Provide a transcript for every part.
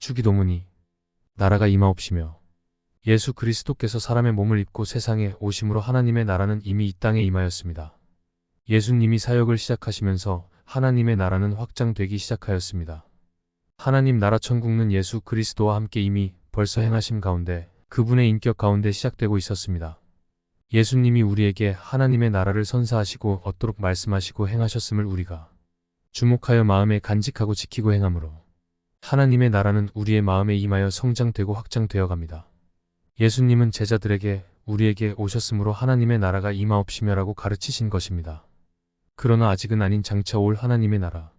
주기도문이 나라가 임하옵시며 예수 그리스도께서 사람의 몸을 입고 세상에 오심으로 하나님의 나라는 이미 이 땅에 임하였습니다. 예수님이 사역을 시작하시면서 하나님의 나라는 확장되기 시작하였습니다. 하나님 나라 천국은 예수 그리스도와 함께 이미 벌써 행하심 가운데 그분의 인격 가운데 시작되고 있었습니다. 예수님이 우리에게 하나님의 나라를 선사하시고 얻도록 말씀하시고 행하셨음을 우리가 주목하여 마음에 간직하고 지키고 행함으로 하나님의 나라는 우리의 마음에 임하여 성장되고 확장되어 갑니다. 예수님은 제자들에게 우리에게 오셨으므로 하나님의 나라가 임하옵시며라고 가르치신 것입니다. 그러나 아직은 아닌 장차 올 하나님의 나라.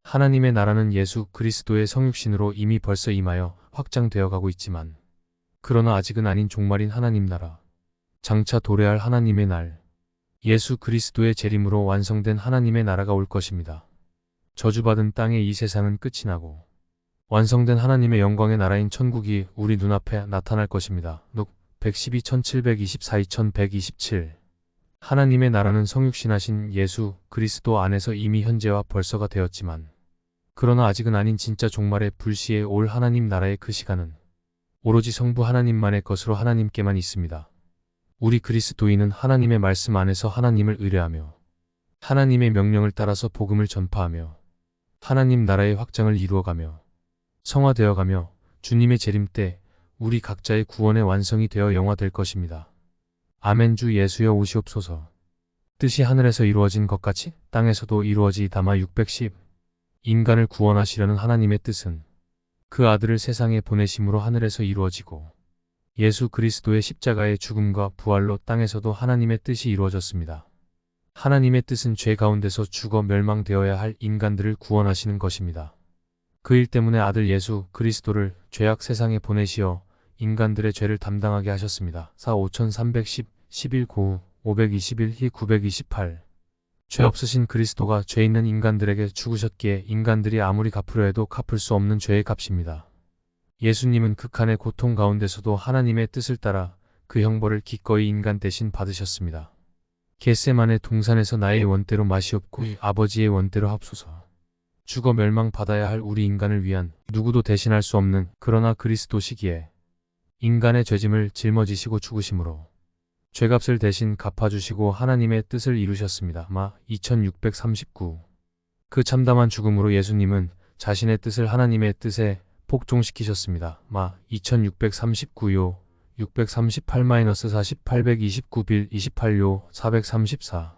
하나님의 나라는 예수 그리스도의 성육신으로 이미 벌써 임하여 확장되어 가고 있지만 그러나 아직은 아닌 종말인 하나님 나라. 장차 도래할 하나님의 날. 예수 그리스도의 재림으로 완성된 하나님의 나라가 올 것입니다. 저주받은 땅의 이 세상은 끝이 나고 완성된 하나님의 영광의 나라인 천국이 우리 눈앞에 나타날 것입니다. 룩 112 1724 2127 하나님의 나라는 성육신하신 예수 그리스도 안에서 이미 현재와 벌써가 되었지만 그러나 아직은 아닌 진짜 종말의 불시에 올 하나님 나라의 그 시간은 오로지 성부 하나님만의 것으로 하나님께만 있습니다. 우리 그리스도인은 하나님의 말씀 안에서 하나님을 의뢰하며 하나님의 명령을 따라서 복음을 전파하며 하나님 나라의 확장을 이루어가며 성화되어가며 주님의 재림 때 우리 각자의 구원의 완성이 되어 영화될 것입니다. 아멘. 주 예수여 오시옵소서. 뜻이 하늘에서 이루어진 것 같이 땅에서도 이루어지이다마 610 인간을 구원하시려는 하나님의 뜻은 그 아들을 세상에 보내심으로 하늘에서 이루어지고 예수 그리스도의 십자가의 죽음과 부활로 땅에서도 하나님의 뜻이 이루어졌습니다. 하나님의 뜻은 죄 가운데서 죽어 멸망되어야 할 인간들을 구원하시는 것입니다. 그 일 때문에 아들 예수 그리스도를 죄악 세상에 보내시어 인간들의 죄를 담당하게 하셨습니다. 4 5310 11 9 521 희 928 죄 없으신 그리스도가 죄 있는 인간들에게 죽으셨기에 인간들이 아무리 갚으려 해도 갚을 수 없는 죄의 값입니다. 예수님은 극한의 고통 가운데서도 하나님의 뜻을 따라 그 형벌을 기꺼이 인간 대신 받으셨습니다. 겟세마네 동산에서 나의 원대로 마시옵고 아버지의 원대로 합소서. 죽어 멸망받아야 할 우리 인간을 위한 누구도 대신할 수 없는 그러나 그리스도시기에 인간의 죄짐을 짊어지시고 죽으심으로 죄값을 대신 갚아주시고 하나님의 뜻을 이루셨습니다. 마 2639 그 참담한 죽음으로 예수님은 자신의 뜻을 하나님의 뜻에 복종시키셨습니다. 마 2639요 638-40 829 빌 28요 434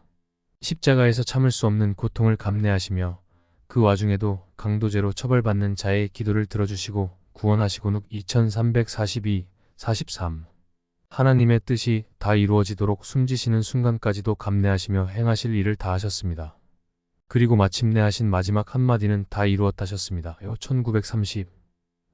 십자가에서 참을 수 없는 고통을 감내하시며 그 와중에도 강도죄로 처벌받는 자의 기도를 들어주시고 구원하시고 눅 2342 43 하나님의 뜻이 다 이루어지도록 숨지시는 순간까지도 감내하시며 행하실 일을 다 하셨습니다. 그리고 마침내 하신 마지막 한마디는 다 이루었다셨습니다. 1930